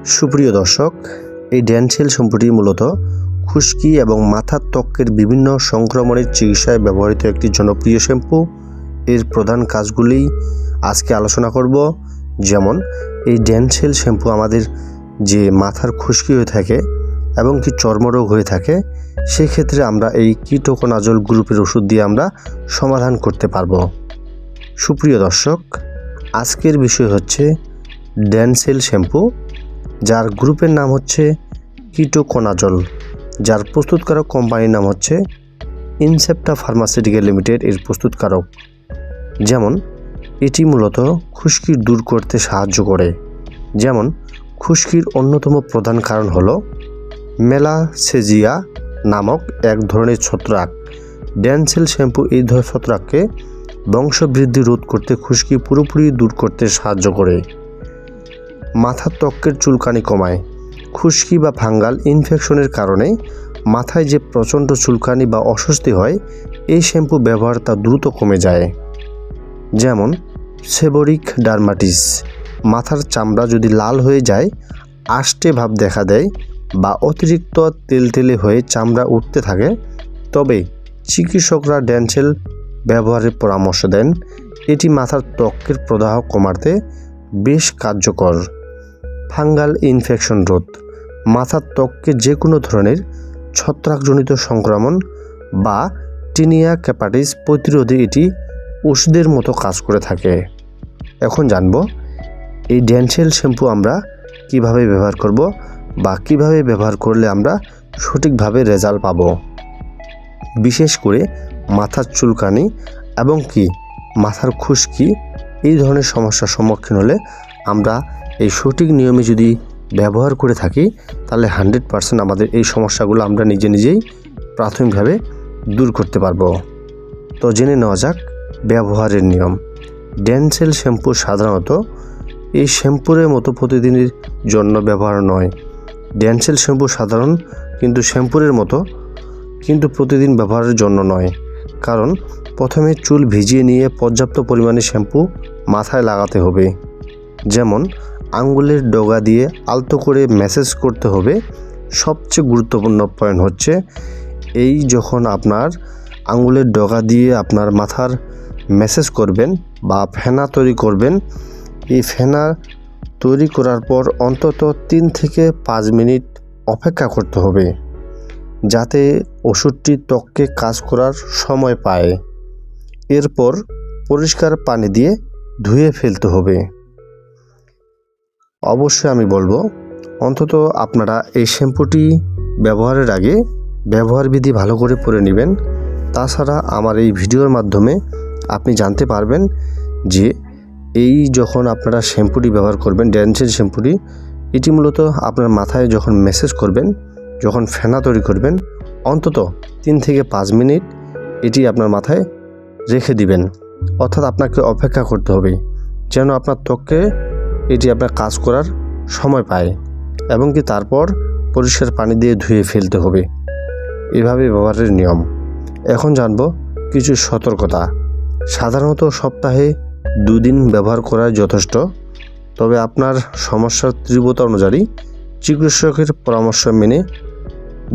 সুপ্রিয় দর্শক, এই ড্যানসেল শ্যাম্পুটি মূলত খুশকি এবং মাথার ত্বকের বিভিন্ন সংক্রমণের চিকিৎসায় ব্যবহৃত একটি জনপ্রিয় শ্যাম্পু। এর প্রধান কাজগুলি আজকে আলোচনা করব। যেমন এই ড্যানসেল শ্যাম্পু আমাদের যে মাথার খুশকি হয়ে থাকে এবং কি চর্মরোগ হয়ে থাকে, সেক্ষেত্রে আমরা এই কিটোকোনাজল গ্রুপের ওষুধ দিয়ে আমরা সমাধান করতে পারবো। সুপ্রিয় দর্শক, আজকের বিষয় হচ্ছে ড্যানসেল শ্যাম্পু, যার গ্রুপের নাম হচ্ছে কিটোকোনাজল, যার প্রস্তুতকারক কোম্পানির নাম হচ্ছে ইনসেপ্টা ফার্মাসিউটিক্যাল লিমিটেড এর প্রস্তুতকারক। যেমন এটি মূলত খুশকি দূর করতে সাহায্য করে। যেমন খুশকির অন্যতম প্রধান কারণ হলো মেলাসেজিয়া নামক এক ধরনের ছত্রাক। ড্যানসেল শ্যাম্পু এই ধরনের ছত্রাককে বংশবৃদ্ধি রোধ করতে খুশকি পুরোপুরি দূর করতে সাহায্য করে। মাথার ত্বকের চুলকানি কমায়। খুশকি বা ফাঙ্গাল ইনফেকশনের কারণে মাথায় যে প্রচণ্ড চুলকানি বা অস্বস্তি হয়, এই শ্যাম্পু ব্যবহার তা দ্রুত কমে যায়। যেমন সেবোরিক ডার্মাটিস, মাথার চামড়া যদি লাল হয়ে যায়, আষ্টে ভাব দেখা দেয় বা অতিরিক্ত তেলতেলে হয়ে চামড়া উঠতে থাকে, তবে চিকিৎসকরা ড্যানসেল ব্যবহারের পরামর্শ দেন। এটি মাথার ত্বকের প্রদাহ কমাতে বেশ কার্যকর। ফাঙ্গাল ইনফেকশন রোধ, মাথার ত্বকে যে কোনো ধরনের ছত্রাকজনিত সংক্রমণ বা টিনিয়া ক্যাপাটিস প্রতিরোধে এটি ওষুধের মতো কাজ করে থাকে। এখন জানব এই ড্যানসেল শ্যাম্পু আমরা কিভাবে ব্যবহার করব বা কিভাবে ব্যবহার করলে আমরা সঠিকভাবে রেজাল্ট পাব। বিশেষ করে মাথার চুলকানি এবং কি মাথার খুশকি এই ধরনের সমস্যার সম্মুখীন হলে আমরা এই সঠিক নিয়মে যদি ব্যবহার করে থাকি, তাহলে 100% আমাদের এই সমস্যাগুলো আমরা নিজেই প্রাথমিকভাবে দূর করতে পারবো। তো জেনে নেওয়া যাক ব্যবহারের নিয়ম। ড্যানসেল শ্যাম্পু সাধারণত এই শ্যাম্পুর মতো প্রতিদিনের জন্য ব্যবহার নয়। ড্যানসেল শ্যাম্পু সাধারণ শ্যাম্পুর মতো কিন্তু প্রতিদিন ব্যবহারের জন্য নয়। কারণ প্রথমে চুল ভিজিয়ে নিয়ে পর্যাপ্ত পরিমাণে শ্যাম্পু মাথায় লাগাতে হবে। যেমন আঙ্গুলের ডগা দিয়ে আলতো করে ম্যাসেজ করতে হবে। সবচেয়ে গুরুত্বপূর্ণ পয়েন্ট হচ্ছে এই যখন আপনার আঙ্গুলের ডগা দিয়ে আপনার মাথার ম্যাসেজ করবেন বা ফেনা তৈরি করবেন, এই ফেনা তৈরি করার পর অন্তত 3 থেকে 5 মিনিট অপেক্ষা করতে হবে, যাতে ওষুধটি ত্বকে কাজ করার সময় পায়। এরপর পরিষ্কার পানি দিয়ে ধুয়ে ফেলতে হবে। অবশ্যই আমি বলবো অন্তত আপনারা এই শ্যাম্পুটি ব্যবহারের আগে ব্যবহার বিধি ভালো করে পড়ে নেবেন। তাছাড়া আমার এই ভিডিওর মাধ্যমে আপনি জানতে পারবেন যে এই যখন আপনারা শ্যাম্পুটি ব্যবহার করবেন, ড্যানসেল শ্যাম্পুটি, এটি মূলত আপনার মাথায় যখন ম্যাসেজ করবেন, যখন ফেনা তৈরি করবেন, অন্তত 3 থেকে 5 মিনিট এটি আপনার মাথায় রেখে দিবেন। অর্থাৎ আপনাকে অপেক্ষা করতে হবে যেন আপনার ত্বকে এটি আপনার কাজ করার সময় পায়, এবং কি তারপর পরিষ্কার পানি দিয়ে ধুয়ে ফেলতে হবে। এভাবে ব্যবহারের নিয়ম। এখন জানব কিছু সতর্কতা। সাধারণত সপ্তাহে 2 দিন ব্যবহার করা যথেষ্ট, তবে আপনার সমস্যার তীব্রতা অনুযায়ী চিকিৎসকের পরামর্শ মেনে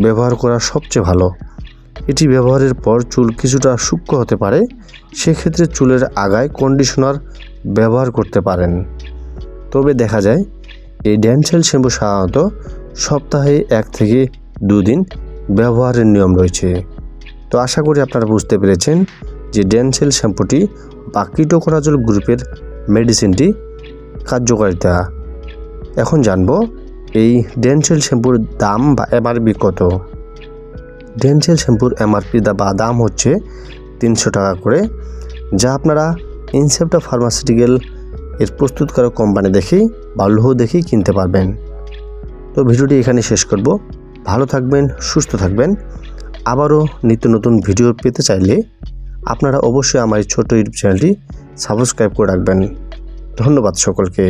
ব্যবহার করা সবচেয়ে ভালো। এটি ব্যবহারের পর চুল কিছুটা সূক্ষ্ম হতে পারে, সেক্ষেত্রে চুলের আগায় কন্ডিশনার ব্যবহার করতে পারেন। তবে দেখা যায় এই ড্যানসেল শ্যাম্পু সাধারণত সপ্তাহে 1 থেকে 2 দিন ব্যবহারের নিয়ম রয়েছে। তো আশা করি আপনারা বুঝতে পেরেছেন যে ড্যানসেল শ্যাম্পুটি বা কিটোকোনাজল গ্রুপের মেডিসিনটি কার্যকারিতা। এখন জানব এই ড্যানসেল শ্যাম্পুর দাম বা এমআরপি কত। ড্যানসেল শ্যাম্পুর এমআরপি বা দাম হচ্ছে 300 টাকা করে, যা আপনারা ইনসেপ্টা ফার্মাসিউটিক্যাল এর প্রস্তুতকারক কোম্পানি দেখেই বা লোগো দেখেই কিনতে পারবেন। তো ভিডিওটি এখানে শেষ করব। ভালো থাকবেন, সুস্থ থাকবেন। আবারও নিত্য নতুন ভিডিও পেতে চাইলে আপনারা অবশ্যই আমার এই ছোট ইউটিউব চ্যানেলটি সাবস্ক্রাইব করে রাখবেন। ধন্যবাদ সকলকে।